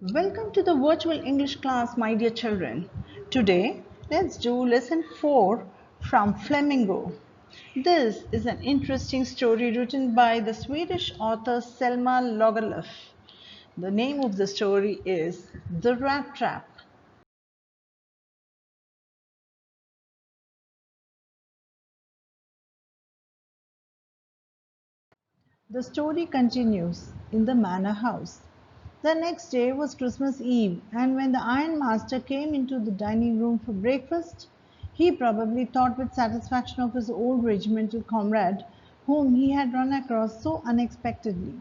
Welcome to the virtual English class, my dear children. Today, let's do lesson 4 from Flamingo. This is an interesting story written by the Swedish author Selma Lagerlöf. The name of the story is The Rat Trap. The story continues in the manor house. The next day was Christmas Eve, and when the ironmaster came into the dining room for breakfast, he probably thought with satisfaction of his old regimental comrade whom he had run across so unexpectedly.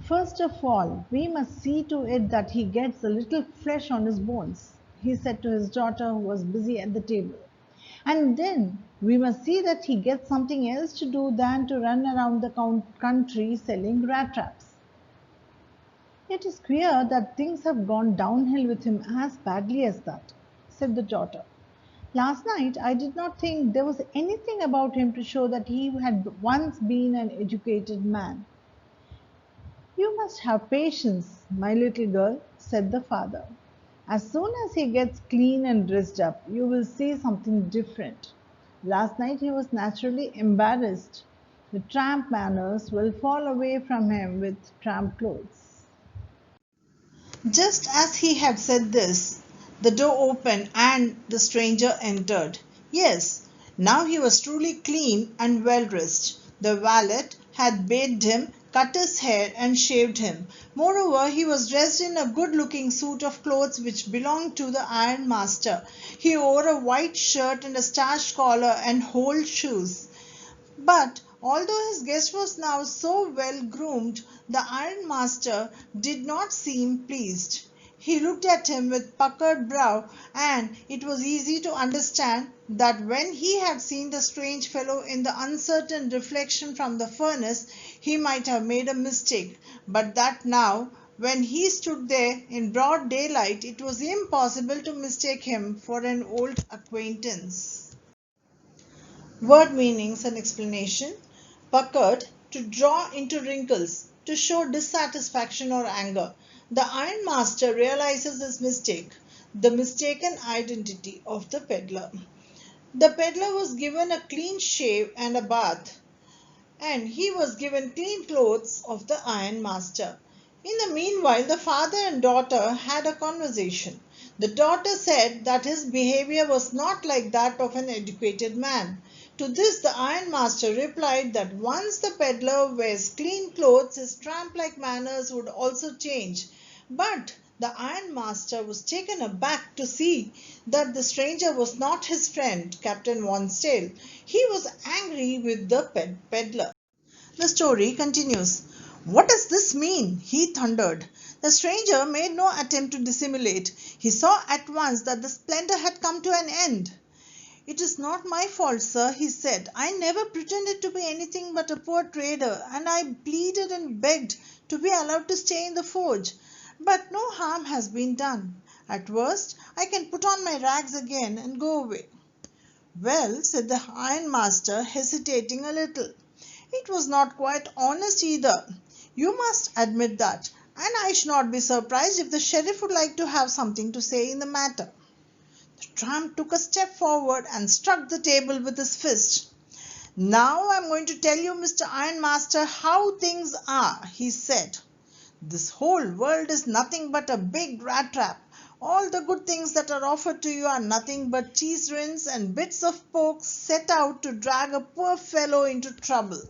First of all, we must see to it that he gets a little flesh on his bones, he said to his daughter, who was busy at the table. And then we must see that he gets something else to do than to run around the country selling rat traps. It is queer that things have gone downhill with him as badly as that, said the daughter. Last night I did not think there was anything about him to show that he had once been an educated man. You must have patience, my little girl, said the father. As soon as he gets clean and dressed up, you will see something different. Last night he was naturally embarrassed. The tramp manners will fall away from him with tramp clothes. Just as he had said this, the door opened and the stranger entered. Yes, now he was truly clean and well dressed. The valet had bathed him, cut his hair, and shaved him. Moreover, he was dressed in a good looking suit of clothes which belonged to the ironmaster. He wore a white shirt and a starched collar and holed shoes. But although his guest was now so well groomed, the ironmaster did not seem pleased. He looked at him with puckered brow, and it was easy to understand that when he had seen the strange fellow in the uncertain reflection from the furnace, he might have made a mistake, but that now, when he stood there in broad daylight, it was impossible to mistake him for an old acquaintance. Word meanings and explanation. Puckered, to draw into wrinkles, to show dissatisfaction or anger. The ironmaster realizes his mistake, the mistaken identity of the peddler. The peddler was given a clean shave and a bath, and he was given clean clothes of the ironmaster. In the meanwhile, the father and daughter had a conversation. The daughter said that his behavior was not like that of an educated man. To this the ironmaster replied that once the peddler wears clean clothes, his tramp-like manners would also change. But the ironmaster was taken aback to see that the stranger was not his friend, Captain Wonsdale. He was angry with the peddler. The story continues. What does this mean? He thundered. The stranger made no attempt to dissimulate. He saw at once that the splendor had come to an end. It is not my fault, sir, he said. I never pretended to be anything but a poor trader, and I pleaded and begged to be allowed to stay in the forge. But no harm has been done. At worst, I can put on my rags again and go away. Well, said the ironmaster, hesitating a little, it was not quite honest either. You must admit that, and I should not be surprised if the sheriff would like to have something to say in the matter. The tramp took a step forward and struck the table with his fist. Now I am going to tell you, Mr. Ironmaster, how things are, he said. This whole world is nothing but a big rat trap. All the good things that are offered to you are nothing but cheese rinds and bits of pork set out to drag a poor fellow into trouble.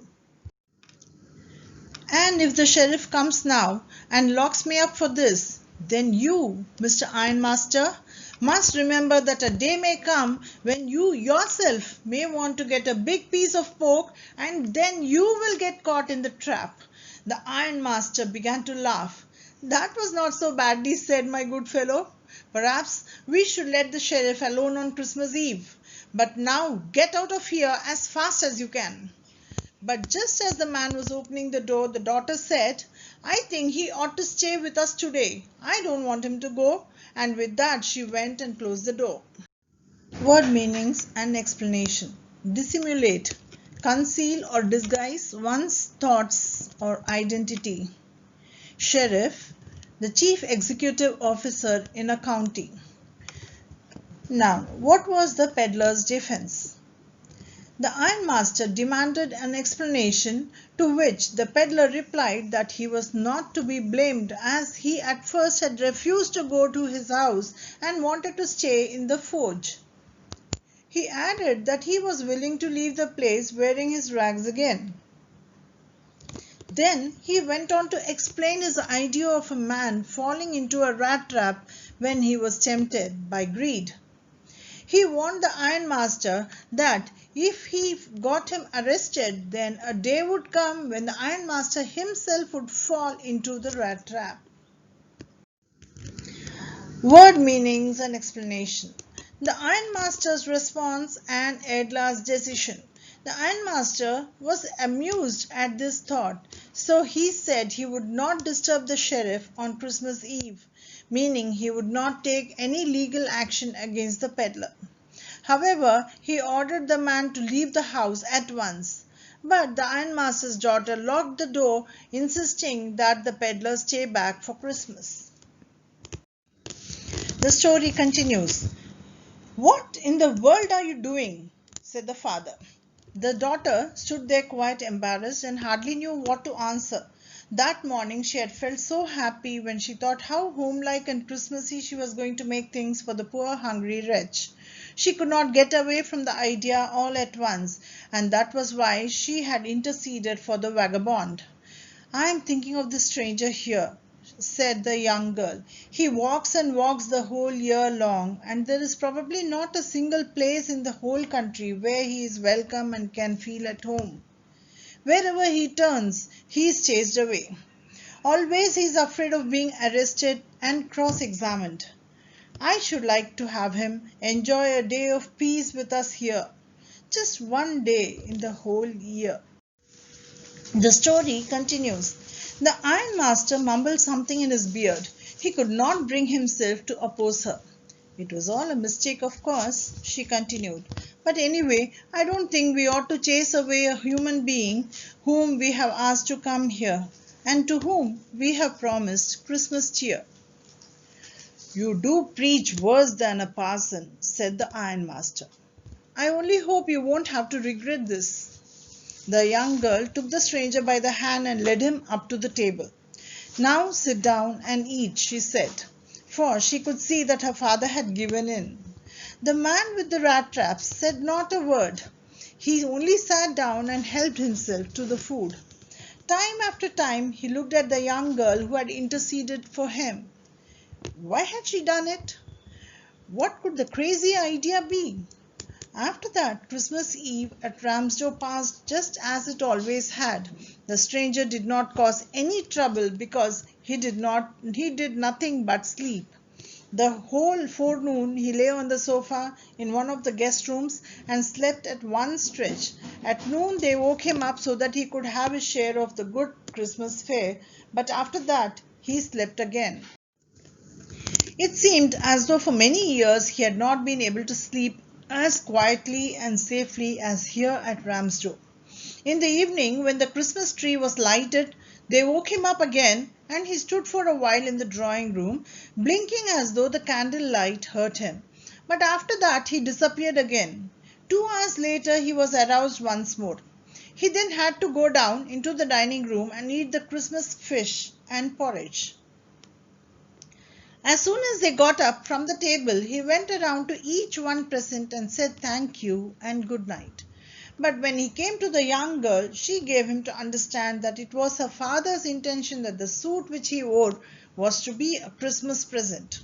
And if the sheriff comes now and locks me up for this, then you, Mr. Ironmaster, must remember that a day may come when you yourself may want to get a big piece of pork, and then you will get caught in the trap. The ironmaster began to laugh. That was not so badly said, my good fellow. Perhaps we should let the sheriff alone on Christmas Eve. But now get out of here as fast as you can. But just as the man was opening the door, the daughter said, I think he ought to stay with us today. I don't want him to go. And with that she went and closed the door. Word meanings and explanation. Dissimulate. Conceal or disguise one's thoughts or identity. Sheriff. the chief executive officer in a county. Now, what was the peddler's defense? The ironmaster demanded an explanation, to which the peddler replied that he was not to be blamed, as he at first had refused to go to his house and wanted to stay in the forge. He added that he was willing to leave the place wearing his rags again. Then he went on to explain his idea of a man falling into a rat trap when he was tempted by greed. He warned the ironmaster that if he got him arrested, then a day would come when the ironmaster himself would fall into the rat trap. Word meanings and explanation. The ironmaster's response and Edla's decision. The ironmaster was amused at this thought, so he said he would not disturb the sheriff on Christmas Eve, meaning he would not take any legal action against the peddler. However, he ordered the man to leave the house at once. But the ironmaster's daughter locked the door, insisting that the peddler stay back for Christmas. The story continues. "What in the world are you doing?" said the father. The daughter stood there quite embarrassed and hardly knew what to answer. That morning she had felt so happy when she thought how homelike and Christmassy she was going to make things for the poor hungry wretch. She could not get away from the idea all at once, and that was why she had interceded for the vagabond. "I am thinking of this stranger here," said the young girl. "He walks and walks the whole year long, and there is probably not a single place in the whole country where he is welcome and can feel at home. Wherever he turns, he is chased away. Always he is afraid of being arrested and cross-examined. I should like to have him enjoy a day of peace with us here. Just one day in the whole year." The story continues. The ironmaster mumbled something in his beard. He could not bring himself to oppose her. "It was all a mistake, of course," she continued. "But anyway, I don't think we ought to chase away a human being whom we have asked to come here, and to whom we have promised Christmas cheer." "You do preach worse than a parson," said the ironmaster. "I only hope you won't have to regret this." The young girl took the stranger by the hand and led him up to the table. "Now sit down and eat," she said, for she could see that her father had given in. The man with the rat traps said not a word. He only sat down and helped himself to the food. Time after time he looked at the young girl who had interceded for him. Why had she done it? What could the crazy idea be? After that, Christmas Eve at Ramsdow passed just as it always had. The stranger did not cause any trouble because he did nothing but sleep. The whole forenoon he lay on the sofa in one of the guest rooms and slept at one stretch. At noon they woke him up so that he could have his share of the good Christmas fare, but after that he slept again. It seemed as though for many years he had not been able to sleep as quietly and safely as here at Ramsdow. In the evening, when the Christmas tree was lighted, they woke him up again, and he stood for a while in the drawing room, blinking as though the candle light hurt him. But after that he disappeared again. 2 hours later he was aroused once more. He then had to go down into the dining room and eat the Christmas fish and porridge. As soon as they got up from the table, he went around to each one present and said thank you and good night. But when he came to the young girl, she gave him to understand that it was her father's intention that the suit which he wore was to be a Christmas present.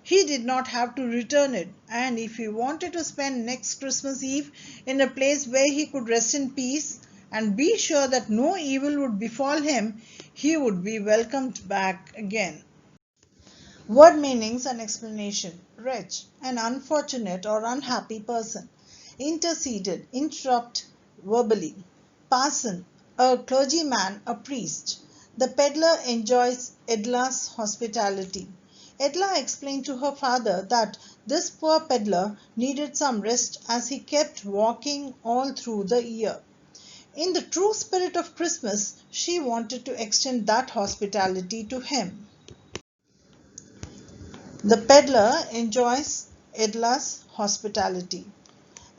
He did not have to return it, and if he wanted to spend next Christmas Eve in a place where he could rest in peace and be sure that no evil would befall him, he would be welcomed back again. Word meanings and explanation. Wretch, an unfortunate or unhappy person. Interceded, interrupt verbally. Parson, a clergyman, a priest. The peddler enjoys Edla's hospitality. Edla explained to her father that this poor peddler needed some rest as he kept walking all through the year. In the true spirit of Christmas, she wanted to extend that hospitality to him. The peddler enjoys Edla's hospitality.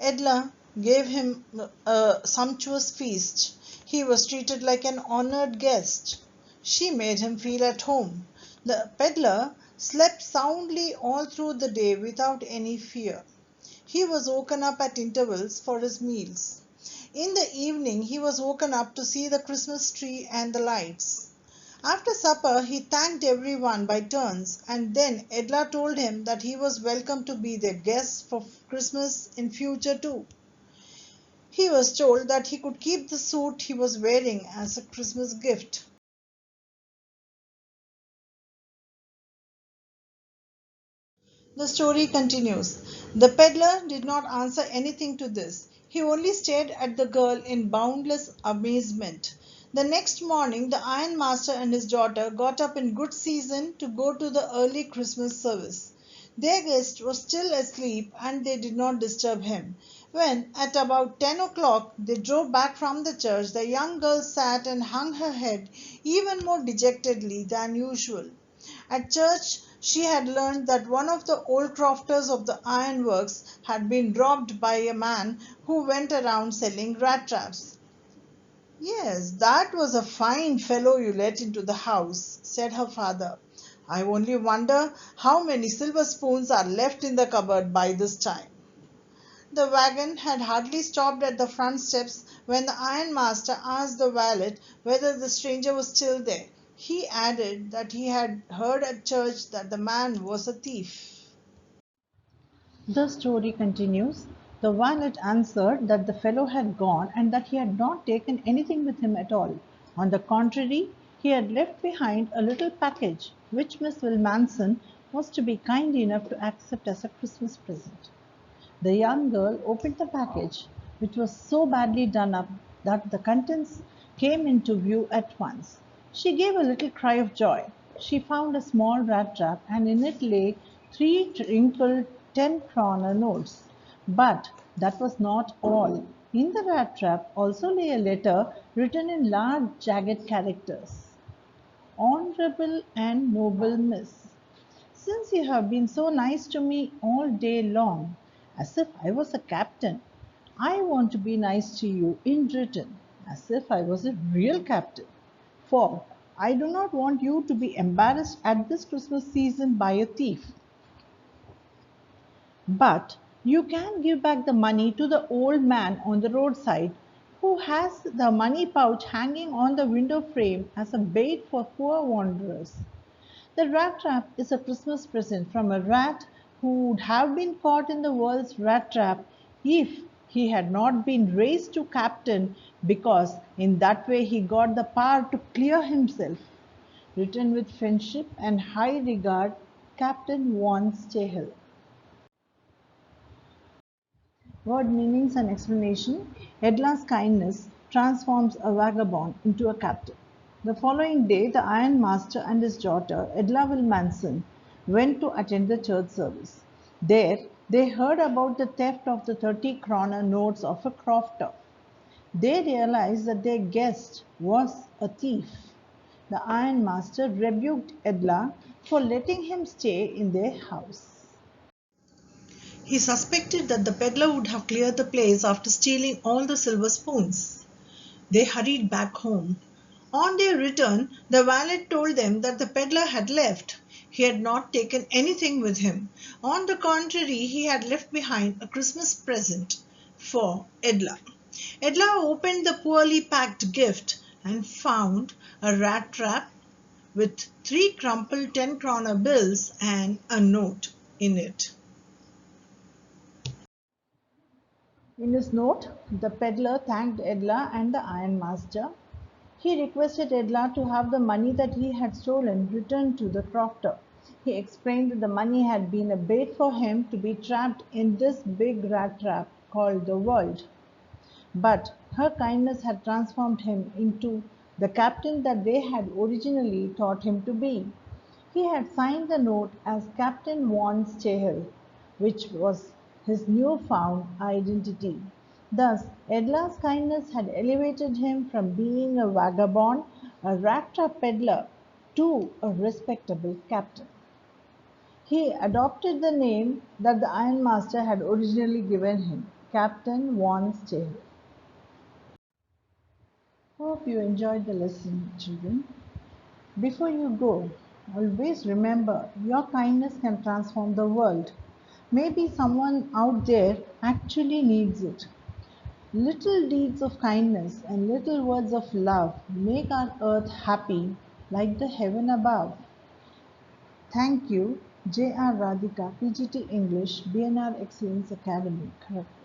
Edla gave him a sumptuous feast. He was treated like an honored guest. She made him feel at home. The peddler slept soundly all through the day without any fear. He was woken up at intervals for his meals. In the evening, he was woken up to see the Christmas tree and the lights. After supper, he thanked everyone by turns, and then Edla told him that he was welcome to be their guest for Christmas in future too. He was told that he could keep the suit he was wearing as a Christmas gift. The story continues. The peddler did not answer anything to this. He only stared at the girl in boundless amazement. The next morning, the ironmaster and his daughter got up in good season to go to the early Christmas service. Their guest was still asleep and they did not disturb him. When, at about 10 o'clock, they drove back from the church, the young girl sat and hung her head even more dejectedly than usual. At church, she had learned that one of the old crofters of the ironworks had been robbed by a man who went around selling rat traps. Yes, that was a fine fellow you let into the house, said her father. I only wonder how many silver spoons are left in the cupboard by this time. The wagon had hardly stopped at the front steps when the ironmaster asked the valet whether the stranger was still there. He added that he had heard at church that the man was a thief. The story continues. The valet answered that the fellow had gone and that he had not taken anything with him at all. On the contrary, he had left behind a little package which Miss Wilmanson was to be kind enough to accept as a Christmas present. The young girl opened the package, which was so badly done up that the contents came into view at once. She gave a little cry of joy. She found a small rat trap, and in it lay three wrinkled 10 kroner notes. But that was not all. In the rat trap also lay a letter written in large jagged characters. Honorable and noble Miss, since you have been so nice to me all day long, as if I was a captain, I want to be nice to you in return, as if I was a real captain. For I do not want you to be embarrassed at this Christmas season by a thief. But you can give back the money to the old man on the roadside who has the money pouch hanging on the window frame as a bait for poor wanderers. The rat trap is a Christmas present from a rat who would have been caught in the world's rat trap if he had not been raised to captain, because in that way he got the power to clear himself. Written with friendship and high regard, Captain Von Stahel. Word meanings and explanation. Edla's kindness transforms a vagabond into a captain. The following day, the ironmaster and his daughter, Edla Wilmanson, went to attend the church service. There, they heard about the theft of the 30 kroner notes of a crofter. They realized that their guest was a thief. The ironmaster rebuked Edla for letting him stay in their house. He suspected that the peddler would have cleared the place after stealing all the silver spoons. They hurried back home. On their return, the valet told them that the peddler had left. He had not taken anything with him. On the contrary, he had left behind a Christmas present for Edla. Edla opened the poorly packed gift and found a rat trap with three crumpled 10 kroner bills and a note in it. In his note, the peddler thanked Edla and the ironmaster. He requested Edla to have the money that he had stolen returned to the crofter. He explained that the money had been a bait for him to be trapped in this big rat trap called the world. But her kindness had transformed him into the captain that they had originally thought him to be. He had signed the note as Captain Von Stahel, which was his new-found identity. Thus, Edla's kindness had elevated him from being a vagabond, a rat trap peddler, to a respectable captain. He adopted the name that the ironmaster had originally given him, Captain von Stay. Hope you enjoyed the lesson, children. Before you go, always remember your kindness can transform the world. Maybe someone out there actually needs it. Little deeds of kindness and little words of love make our earth happy like the heaven above. Thank you, J.R. Radhika, PGT English, BNR Excellence Academy, Kharagpur.